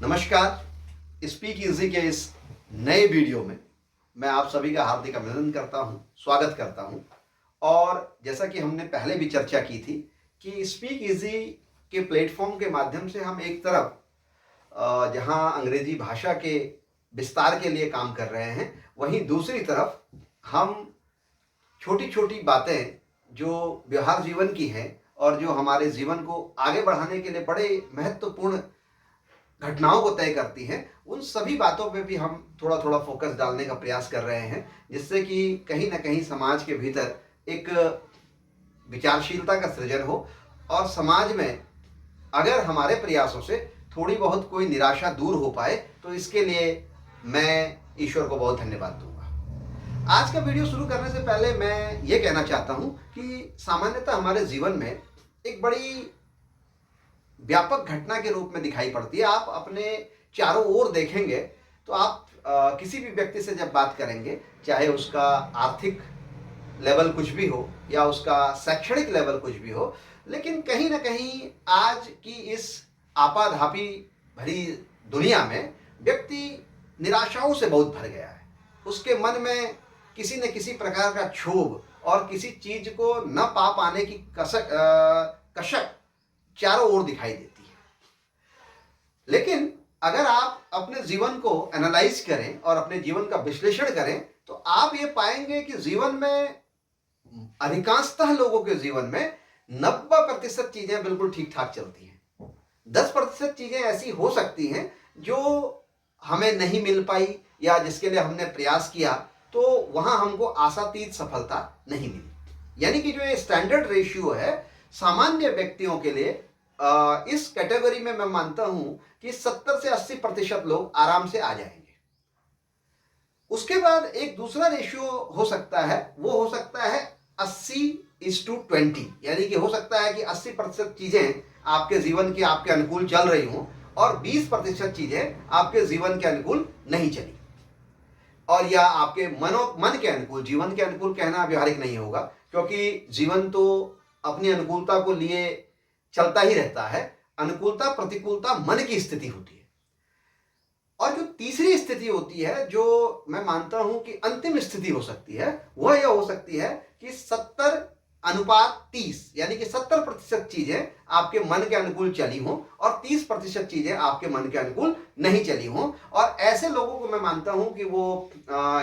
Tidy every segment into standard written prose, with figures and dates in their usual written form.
नमस्कार। Speak easy के इस नए वीडियो में मैं आप सभी का हार्दिक अभिनंदन करता हूं, स्वागत करता हूं। और जैसा कि हमने पहले भी चर्चा की थी कि स्पीक इजी के प्लेटफॉर्म के माध्यम से हम एक तरफ जहां अंग्रेजी भाषा के विस्तार के लिए काम कर रहे हैं, वहीं दूसरी तरफ हम छोटी छोटी बातें जो व्यवहार जीवन की हैं और जो हमारे जीवन को आगे बढ़ाने के लिए बड़े महत्वपूर्ण घटनाओं को तय करती हैं, उन सभी बातों पे भी हम थोड़ा थोड़ा फोकस डालने का प्रयास कर रहे हैं, जिससे कि कहीं ना कहीं समाज के भीतर एक विचारशीलता का सृजन हो और समाज में अगर हमारे प्रयासों से थोड़ी बहुत कोई निराशा दूर हो पाए, तो इसके लिए मैं ईश्वर को बहुत धन्यवाद दूंगा। आज का वीडियो शुरू करने से पहले मैं ये कहना चाहता हूँ कि सामान्यतः हमारे जीवन में एक बड़ी व्यापक घटना के रूप में दिखाई पड़ती है। आप अपने चारों ओर देखेंगे तो आप किसी भी व्यक्ति से जब बात करेंगे, चाहे उसका आर्थिक लेवल कुछ भी हो या उसका शैक्षणिक लेवल कुछ भी हो, लेकिन कहीं ना कहीं आज की इस आपाधापी भरी दुनिया में व्यक्ति निराशाओं से बहुत भर गया है। उसके मन में किसी न किसी प्रकार का क्षोभ और किसी चीज को न पा पाने की कशक चारों ओर दिखाई देती है। लेकिन अगर आप अपने जीवन को एनालाइज करें और अपने जीवन का विश्लेषण करें, तो आप ये पाएंगे कि जीवन में अधिकांशतः लोगों के जीवन में 90% चीजें बिल्कुल ठीक ठाक चलती हैं। 10% चीजें ऐसी हो सकती हैं जो हमें नहीं मिल पाई या जिसके लिए हमने प्रयास किया तो वहां हमको आशातीत सफलता नहीं मिली। यानी कि जो ये स्टैंडर्ड रेशियो है, सामान्य व्यक्तियों के लिए इस कैटेगरी में मैं मानता हूं कि 70 से 80% लोग आराम से आ जाएंगे। उसके बाद एक दूसरा रेशियो हो सकता है, वो हो सकता है 80:20। यानी कि हो सकता है कि 80% चीजें आपके जीवन की आपके अनुकूल चल रही हों और 20% चीजें आपके जीवन के अनुकूल नहीं चली, और या आपके मन के अनुकूल। जीवन के अनुकूल कहना व्यवहारिक नहीं होगा, क्योंकि जीवन तो अपनी अनुकूलता को लिए चलता ही रहता है। अनुकूलता प्रतिकूलता मन की स्थिति होती है। और जो तीसरी स्थिति होती है, जो मैं मानता हूं कि अंतिम स्थिति हो सकती है, वह यह हो सकती है कि 70:30, यानी कि 70% चीजें आपके मन के अनुकूल चली हों और 30% चीजें आपके मन के अनुकूल नहीं चली हों। और ऐसे लोगों को मैं मानता हूं कि वो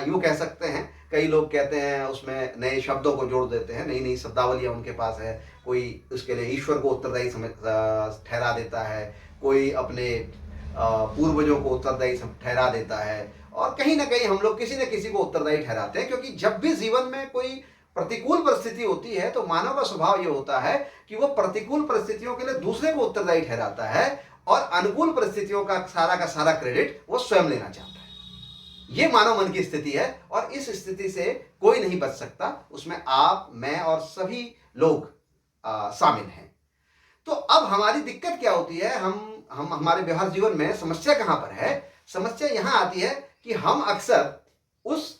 यूं कह सकते हैं, कई लोग कहते हैं उसमें नए शब्दों को जोड़ देते हैं, नई नई शब्दावलियां उनके पास है। कोई उसके लिए ईश्वर को उत्तरदायी ठहरा देता है, कोई अपने पूर्वजों को उत्तरदायी ठहरा देता है, और कहीं ना कहीं हम लोग किसी न किसी को उत्तरदायी ठहराते हैं। क्योंकि जब भी जीवन में कोई प्रतिकूल परिस्थिति होती है तो मानव का स्वभाव यह होता है कि वो प्रतिकूल परिस्थितियों के लिए दूसरे को उत्तरदायी ठहराता है और अनुकूल परिस्थितियों का सारा क्रेडिट वो स्वयं लेना चाहता है। ये मानव मन की स्थिति है और इस स्थिति से कोई नहीं बच सकता। उसमें आप, मैं और सभी लोग शामिल हैं। तो अब हमारी दिक्कत क्या होती है, हम हमारे व्यवहार जीवन में समस्या कहां पर है? समस्या यहां आती है कि हम अक्सर उस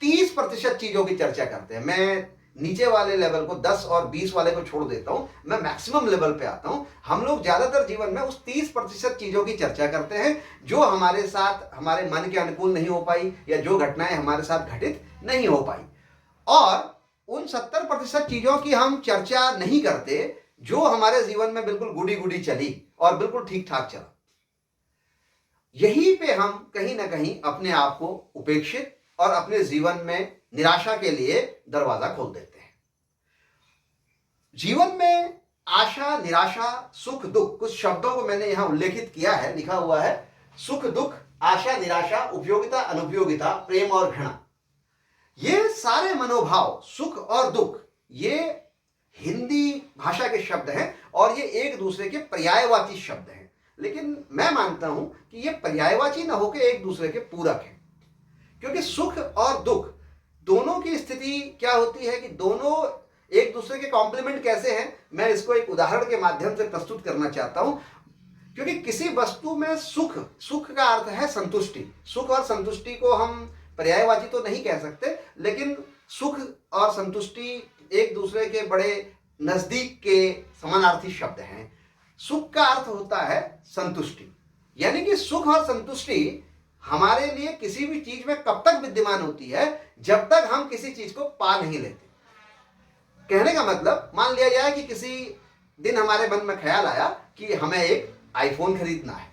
30% चीजों की चर्चा करते हैं। मैं नीचे वाले लेवल को 10 और 20 वाले को छोड़ देता हूं, मैं मैक्सिमम लेवल पे आता हूं। हम लोग ज्यादातर जीवन में उस 30% चीजों की चर्चा करते हैं जो हमारे साथ, हमारे मन के अनुकूल नहीं हो पाई या जो घटनाएं हमारे साथ घटित नहीं हो पाई। और उन 70% चीजों की हम चर्चा नहीं करते जो हमारे जीवन में बिल्कुल गुडी गुडी चली और बिल्कुल ठीक ठाक चला। यहीं पे हम कहीं ना कहीं अपने आप को उपेक्षित और अपने जीवन में निराशा के लिए दरवाजा खोल देते हैं। जीवन में आशा, निराशा, सुख, दुख, कुछ शब्दों को मैंने यहां उल्लेखित किया है, लिखा हुआ है सुख, दुख, आशा, निराशा, उपयोगिता, अनुपयोगिता, प्रेम और घृणा। ये सारे मनोभाव, सुख और दुख, ये हिंदी भाषा के शब्द हैं और ये एक दूसरे के पर्यायवाची शब्द हैं। लेकिन मैं मानता हूं कि ये पर्यायवाची न होकर एक दूसरे के पूरक हैं। क्योंकि सुख और दुख दोनों की स्थिति क्या होती है कि दोनों एक दूसरे के कॉम्प्लीमेंट कैसे हैं, मैं इसको एक उदाहरण के माध्यम से प्रस्तुत करना चाहता हूं। क्योंकि किसी वस्तु में सुख का अर्थ है संतुष्टि। सुख और संतुष्टि को हम पर्यायवाची तो नहीं कह सकते, लेकिन सुख और संतुष्टि एक दूसरे के बड़े नजदीक के समानार्थी शब्द हैं। सुख का अर्थ होता है संतुष्टि, यानी कि सुख और संतुष्टि हमारे लिए किसी भी चीज में कब तक विद्यमान होती है, जब तक हम किसी चीज को पा नहीं लेते। कहने का मतलब, मान लिया जाए कि किसी दिन हमारे मन में ख्याल आया कि हमें एक आईफोन खरीदना है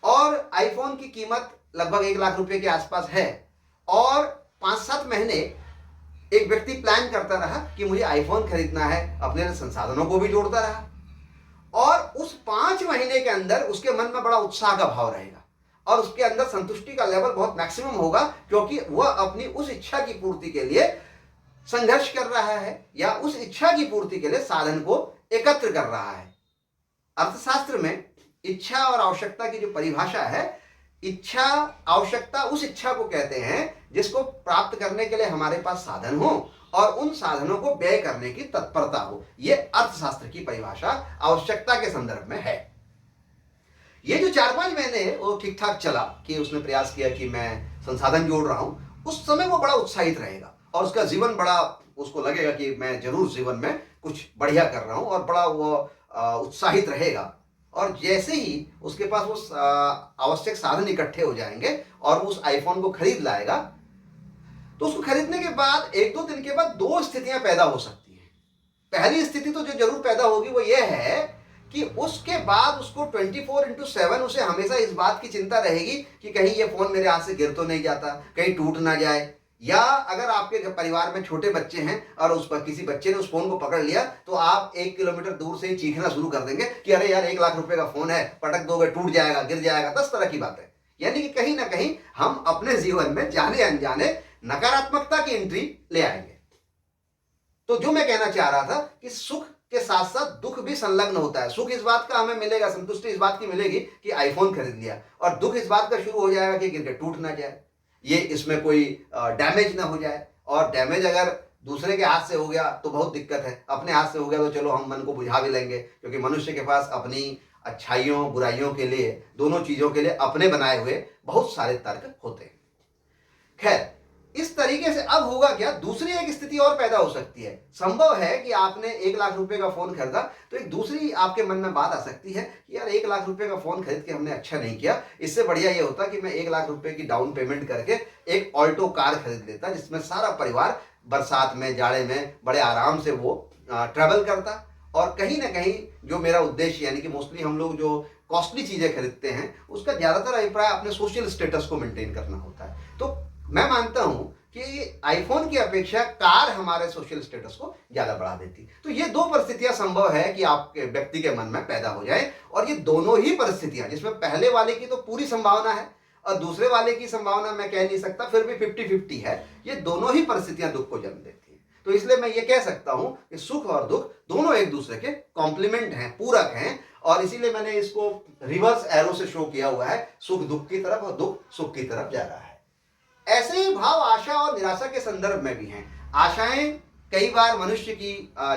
और आईफोन की कीमत लगभग 1 लाख रुपए के आसपास है, और 5-7 महीने एक व्यक्ति प्लान करता रहा कि मुझे आईफोन खरीदना है, अपने संसाधनों को भी जोड़ता रहा, और उस 5 महीने के अंदर उसके मन में बड़ा उत्साह का भाव रहेगा और उसके अंदर संतुष्टि का लेवल बहुत मैक्सिमम होगा, क्योंकि वह अपनी उस इच्छा की पूर्ति के लिए संघर्ष कर रहा है या उस इच्छा की पूर्ति के लिए साधन को एकत्र कर रहा है। अर्थशास्त्र में इच्छा और आवश्यकता की जो परिभाषा है, इच्छा, आवश्यकता उस इच्छा को कहते हैं जिसको प्राप्त करने के लिए हमारे पास साधन हो और उन साधनों को व्यय करने की तत्परता हो। यह अर्थशास्त्र की परिभाषा आवश्यकता के संदर्भ में है। ये जो 4-5 महीने वो ठीक ठाक चला कि उसने प्रयास किया कि मैं संसाधन जोड़ रहा हूं, उस समय वो बड़ा उत्साहित रहेगा और उसका जीवन बड़ा, उसको लगेगा कि मैं जरूर जीवन में कुछ बढ़िया कर रहा हूं, और बड़ा वो उत्साहित रहेगा। और जैसे ही उसके पास वो आवश्यक साधन इकट्ठे हो जाएंगे और उस आईफोन को खरीद लाएगा, तो उसको खरीदने के बाद 1-2 दिन के बाद 2 स्थितियां पैदा हो सकती हैं। पहली स्थिति तो जो जरूर पैदा होगी वो ये है कि उसके बाद उसको 24/7 उसे हमेशा इस बात की चिंता रहेगी कि कहीं ये फोन मेरे हाथ से गिर तो नहीं जाता, कहीं टूट ना जाए। या अगर आपके परिवार में छोटे बच्चे हैं और उस पर किसी बच्चे ने उस फोन को पकड़ लिया, तो आप 1 किलोमीटर दूर से ही चीखना शुरू कर देंगे कि अरे यार 1 लाख रुपए का फोन है, पटक दोगे, टूट जाएगा, गिर जाएगा। 10 तरह की बातें। यानी कि कहीं ना कहीं हम अपने जीवन में जाने अनजाने नकारात्मकता की एंट्री ले आएंगे। तो जो मैं कहना चाह रहा था कि सुख के साथ साथ दुख भी संलग्न होता है। सुख इस बात का हमें मिलेगा, संतुष्टि इस बात की मिलेगी कि आईफोन खरीद लिया, और दुख इस बात का शुरू हो जाएगा कि गिर के टूट ना जाए, ये इसमें कोई डैमेज ना हो जाए। और डैमेज अगर दूसरे के हाथ से हो गया तो बहुत दिक्कत है, अपने हाथ से हो गया तो चलो हम मन को बुझा भी लेंगे, क्योंकि मनुष्य के पास अपनी अच्छाइयों बुराइयों के लिए, दोनों चीजों के लिए अपने बनाए हुए बहुत सारे तर्क होते हैं। खैर, इस तरीके से अब होगा क्या, दूसरी एक स्थिति और पैदा हो सकती है। संभव है कि आपने 1 लाख रुपए का फोन खरीदा, तो एक दूसरी आपके मन में बात आ सकती है कि यार 1 लाख रुपए का फोन खरीद के हमने अच्छा नहीं किया, इससे बढ़िया ये होता कि मैं 1 लाख रुपए की डाउन पेमेंट करके एक ऑल्टो कार खरीद लेता, जिसमें सारा परिवार बरसात में, जाड़े में बड़े आराम से वो ट्रेवल करता। और कहीं ना कहीं जो मेरा उद्देश्य, यानी कि मोस्टली हम लोग जो कॉस्टली चीजें खरीदते हैं, उसका ज्यादातर अभिप्राय अपने सोशल स्टेटस को मेंटेन करना होता है। तो मैं मानता हूं कि आईफोन की अपेक्षा कार हमारे सोशल स्टेटस को ज्यादा बढ़ा देती। तो ये 2 परिस्थितियां संभव है कि आपके व्यक्ति के मन में पैदा हो जाए, और ये दोनों ही परिस्थितियां, जिसमें पहले वाले की तो पूरी संभावना है और दूसरे वाले की संभावना मैं कह नहीं सकता, फिर भी 50-50 है, ये दोनों ही परिस्थितियां दुख को जन्म देती है। तो इसलिए मैं ये कह सकता हूं कि सुख और दुख दोनों एक दूसरे के कॉम्प्लीमेंट हैं, पूरक हैं, और इसीलिए मैंने इसको रिवर्स एरो से शो किया हुआ है, सुख दुख की तरफ और दुख सुख की तरफ जा रहा है। ऐसे ही भाव आशा और निराशा के संदर्भ में भी हैं। आशाएं, कई बार मनुष्य की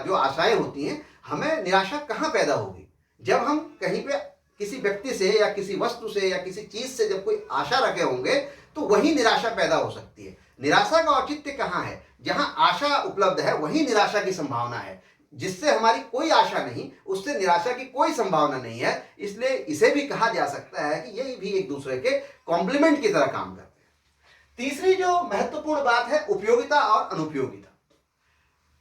जो आशाएं होती हैं, हमें निराशा कहां पैदा होगी, जब हम कहीं पे किसी व्यक्ति से या किसी वस्तु से या किसी चीज से जब कोई आशा रखे होंगे, तो वही निराशा पैदा हो सकती है। निराशा का औचित्य कहां है, जहां आशा उपलब्ध है वही निराशा की संभावना है। जिससे हमारी कोई आशा नहीं, उससे निराशा की कोई संभावना नहीं है। इसलिए इसे भी कहा जा सकता है कि ये भी एक दूसरे के कॉम्प्लीमेंट की तरह काम करते हैं। तीसरी जो महत्वपूर्ण बात है, उपयोगिता और अनुपयोगिता।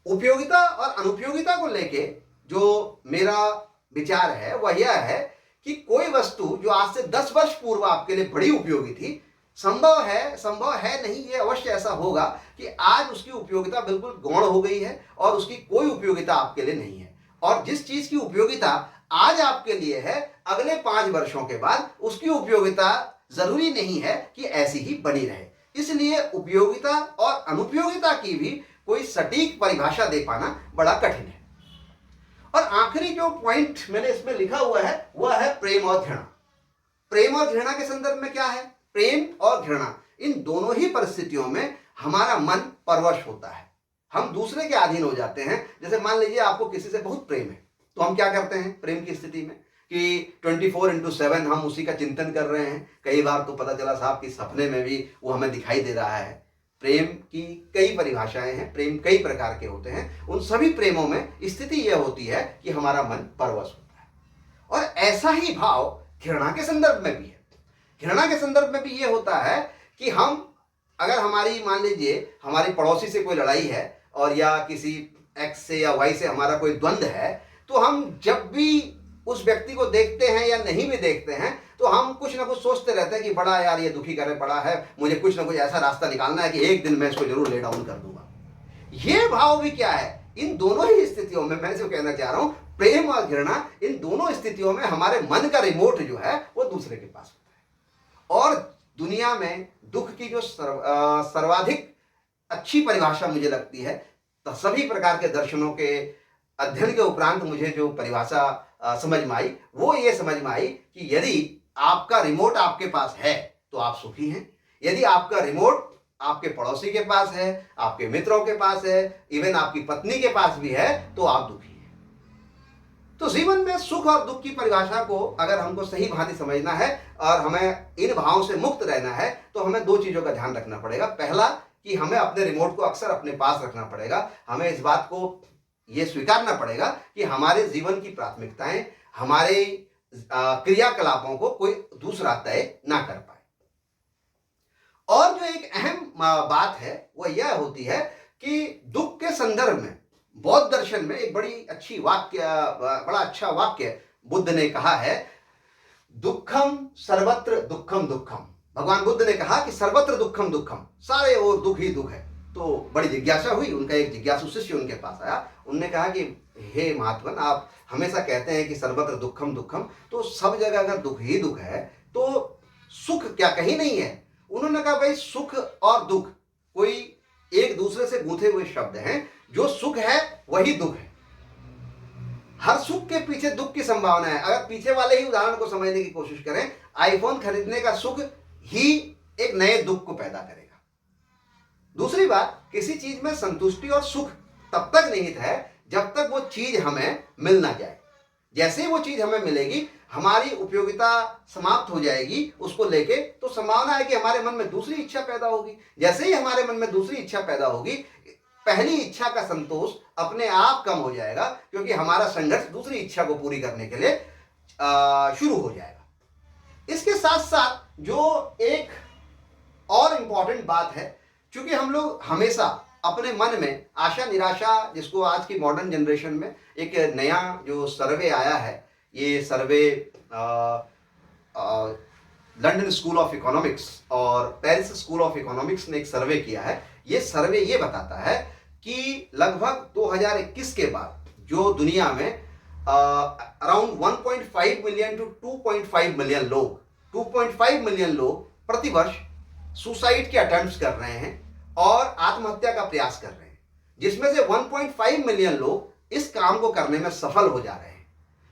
उपयोगिता और अनुपयोगिता को लेके जो मेरा विचार है वह यह है कि कोई वस्तु जो आज से 10 वर्ष पूर्व आपके लिए बड़ी उपयोगी थी, संभव है नहीं, ये अवश्य ऐसा होगा कि आज उसकी उपयोगिता बिल्कुल गौण हो गई है और उसकी कोई उपयोगिता आपके लिए नहीं है। और जिस चीज की उपयोगिता आज आपके लिए है, अगले 5 वर्षों के बाद उसकी उपयोगिता जरूरी नहीं है कि ऐसी ही बनी रहे। इसलिए उपयोगिता और अनुपयोगिता की भी कोई सटीक परिभाषा दे पाना बड़ा कठिन है। और आखिरी जो पॉइंट मैंने इसमें लिखा हुआ है वह है प्रेम और घृणा। प्रेम और घृणा के संदर्भ में क्या है, प्रेम और घृणा, इन दोनों ही परिस्थितियों में हमारा मन परवश होता है, हम दूसरे के अधीन हो जाते हैं। जैसे मान लीजिए आपको किसी से बहुत प्रेम है, तो हम क्या करते हैं प्रेम की स्थिति में कि 24/7 हम उसी का चिंतन कर रहे हैं। कई बार तो पता चला साहब कि सपने में भी वो हमें दिखाई दे रहा है। प्रेम की कई परिभाषाएं हैं, प्रेम कई प्रकार के होते हैं। उन सभी प्रेमों में स्थिति यह होती है कि हमारा मन परवश होता है। और ऐसा ही भाव घृणा के संदर्भ में भी है। घृणा के संदर्भ में भी ये होता है कि हम अगर हमारी मान लीजिए हमारी पड़ोसी से कोई लड़ाई है और या किसी एक्स से या वाई से हमारा कोई द्वंद्व है, तो हम जब भी उस व्यक्ति को देखते हैं या नहीं भी देखते हैं तो हम कुछ ना कुछ सोचते रहते हैं कि बड़ा यार ये दुखी करे पड़ा है, मुझे कुछ ना कुछ ऐसा रास्ता निकालना है कि एक दिन मैं इसको जरूर ले डाउन कर दूंगा। ये भाव भी क्या है, इन दोनों ही स्थितियों में मैं जो कहना चाह रहा हूं, प्रेम और घृणा, इन दोनों स्थितियों में हमारे मन का रिमोट जो है वो दूसरे के पास होता है। और दुनिया में दुख की जो सर्वाधिक अच्छी परिभाषा मुझे लगती है, तो सभी प्रकार के दर्शनों के अध्ययन के उपरांत मुझे जो परिभाषा समझ में आई वो ये समझ में आई कि यदि आपका रिमोट आपके पास है तो आप सुखी हैं, यदि आपका रिमोट आपके पड़ोसी के पास है, आपके मित्रों के पास है, इवन आपकी पत्नी के पास भी है, तो आप दुखी हैं। तो जीवन में सुख और दुख की परिभाषा को अगर हमको सही भांति समझना है और हमें इन भावों से मुक्त रहना है तो हमें दो चीजों का ध्यान रखना पड़ेगा। पहला कि हमें अपने रिमोट को अक्सर अपने पास रखना पड़ेगा। हमें इस बात को यह स्वीकारना पड़ेगा कि हमारे जीवन की प्राथमिकताएं हमारे क्रियाकलापों को कोई दूसरा तय ना कर पाए। और जो एक अहम बात है वो यह होती है कि दुख के संदर्भ में बौद्ध दर्शन में एक बड़ा अच्छा वाक्य बुद्ध ने कहा है, दुखम सर्वत्र दुखम दुखम। भगवान बुद्ध ने कहा कि सर्वत्र दुखम दुखम, सारे ओर दुख ही दुख है। तो बड़ी जिज्ञासा हुई, उनका एक जिज्ञासु शिष्य उनके पास आया, उनने कहा कि हे महात्मन, आप हमेशा कहते हैं कि सर्वत्र दुखम दुखम, तो सब जगह अगर दुख ही दुख है तो सुख क्या कहीं नहीं है? उन्होंने कहा भाई सुख और दुख कोई एक दूसरे से गूंथे हुए शब्द हैं। जो सुख है वही दुख है। हर सुख के पीछे दुख की संभावना है। अगर पीछे वाले ही उदाहरण को समझने की कोशिश करें, आईफोन खरीदने का सुख ही एक नए दुख को पैदा करेगा। दूसरी बात, किसी चीज में संतुष्टि और सुख तब तक निहित है जब तक वो चीज हमें मिल ना जाए। जैसे ही वो चीज हमें मिलेगी, हमारी उपयोगिता समाप्त हो जाएगी उसको लेके, तो संभावना है कि हमारे मन में दूसरी इच्छा पैदा होगी। जैसे ही हमारे मन में दूसरी इच्छा पैदा होगी, पहली इच्छा का संतोष अपने आप कम हो जाएगा, क्योंकि हमारा संघर्ष दूसरी इच्छा को पूरी करने के लिए शुरू हो जाएगा। इसके साथ साथ जो एक और इंपॉर्टेंट बात है, क्योंकि हम लोग हमेशा अपने मन में आशा निराशा, जिसको आज की मॉडर्न जनरेशन में एक नया जो सर्वे आया है, ये सर्वे लंदन स्कूल ऑफ इकोनॉमिक्स और पेरिस स्कूल ऑफ इकोनॉमिक्स ने एक सर्वे किया है। ये सर्वे ये बताता है कि लगभग 2021 के बाद जो दुनिया में अराउंड 1.5 मिलियन टू 2.5 मिलियन लोग 2.5 मिलियन लोग प्रतिवर्ष सुसाइड के अटेम्प्ट्स कर रहे हैं और आत्महत्या का प्रयास कर रहे हैं, जिसमें से 1.5 मिलियन लोग इस काम को करने में सफल हो जा रहे हैं।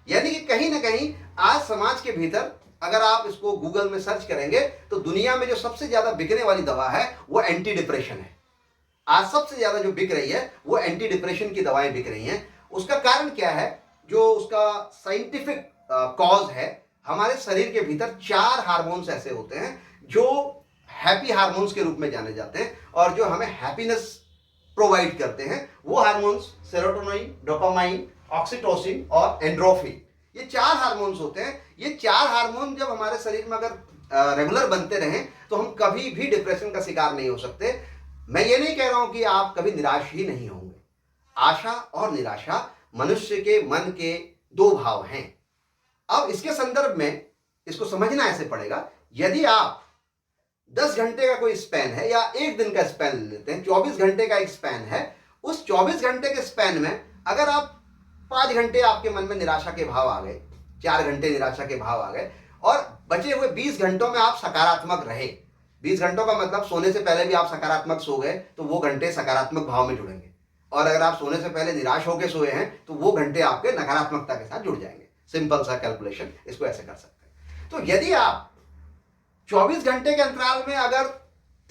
यानी कि कहीं ना कहीं आज समाज के भीतर, अगर आप इसको गूगल में सर्च करेंगे तो दुनिया में जो सबसे ज्यादा बिकने वाली दवा है वो एंटी डिप्रेशन है। आज सबसे ज्यादा जो बिक रही है वो एंटी डिप्रेशन की दवाएं बिक रही हैं। उसका कारण क्या है? जो उसका साइंटिफिक कॉज है, हमारे शरीर के भीतर 4 हार्मोन्स ऐसे होते हैं जो हैप्पी हार्मोन्स के रूप में जाने जाते हैं और जो हमें हैप्पीनेस प्रोवाइड करते हैं। वो हार्मोन्स सेरोटोनिन, डोपामाइन, ऑक्सीटोसिन और एंड्रोफिन, ये 4 हार्मोन्स होते हैं। ये 4 हार्मोन जब हमारे शरीर में अगर रेगुलर बनते रहें तो हम कभी भी डिप्रेशन का शिकार नहीं हो सकते। मैं ये नहीं कह रहा हूं कि आप कभी निराश ही नहीं होंगे। आशा और निराशा मनुष्य के मन के 2 भाव हैं। अब इसके संदर्भ में इसको समझना ऐसे पड़ेगा, यदि आप 10 घंटे का कोई स्पैन है या एक दिन का स्पैन लेते हैं, 24 घंटे का एक स्पैन है, उस 24 घंटे के स्पैन में अगर आप 5 घंटे आपके मन में निराशा के भाव आ गए, 4 घंटे निराशा के भाव आ गए और बचे हुए 20 घंटों में आप सकारात्मक रहे, 20 घंटों का मतलब सोने से पहले भी आप सकारात्मक सो गए तो वो घंटे सकारात्मक भाव में जुड़ेंगे, और अगर आप सोने से पहले निराश होकर सोए हैं तो वो घंटे आपके नकारात्मकता के साथ जुड़ जाएंगे। सिंपल सा कैलकुलेशन, इसको ऐसे कर सकते हैं। तो यदि आप 24 घंटे के अंतराल में अगर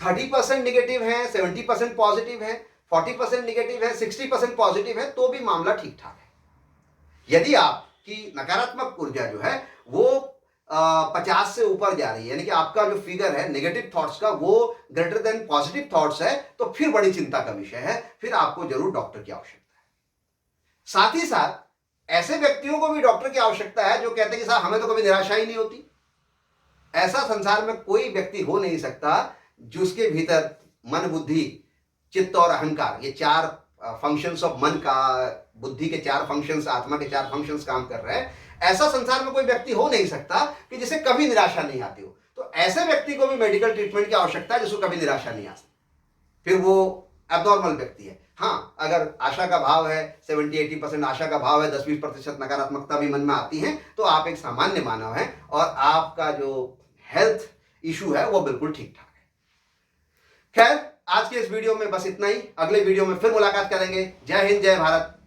30% निगेटिव है, 70% पॉजिटिव है, 40% निगेटिव है, 60% पॉजिटिव है, तो भी मामला ठीक ठाक है। यदि आपकी नकारात्मक ऊर्जा जो है वो 50 से ऊपर जा रही है, यानी कि आपका जो फिगर है नेगेटिव थॉट्स का वो ग्रेटर देन पॉजिटिव थॉट्स है, तो फिर बड़ी चिंता का विषय है, फिर आपको जरूर डॉक्टर की आवश्यकता है। साथ ही साथ ऐसे व्यक्तियों को भी डॉक्टर की आवश्यकता है जो कहते हैं कि साहब हमें तो कभी निराशा ही नहीं होती, ऐसा संसार में कोई व्यक्ति हो नहीं सकता जिसके भीतर मन, बुद्धि, चित्त और अहंकार, ये चार फंक्शंस ऑफ मन का, बुद्धि के चार फंक्शंस, आत्मा के चार फंक्शंस काम कर रहे हैं। ऐसा संसार में कोई व्यक्ति हो नहीं सकता कि जिसे कभी निराशा नहीं आती हो। तो ऐसे व्यक्ति को भी मेडिकल ट्रीटमेंट की आवश्यकता है जिसको कभी निराशा नहीं आती, फिर वो एबनॉर्मल व्यक्ति है। हाँ, अगर आशा का भाव है, 70-80% आशा का भाव है, 10-20% नकारात्मकता भी मन में आती है, तो आप एक सामान्य मानव हैं और आपका जो हेल्थ इशू है वो बिल्कुल ठीक ठाक है। खैर, आज के इस वीडियो में बस इतना ही। अगले वीडियो में फिर मुलाकात करेंगे। जय हिंद, जय भारत।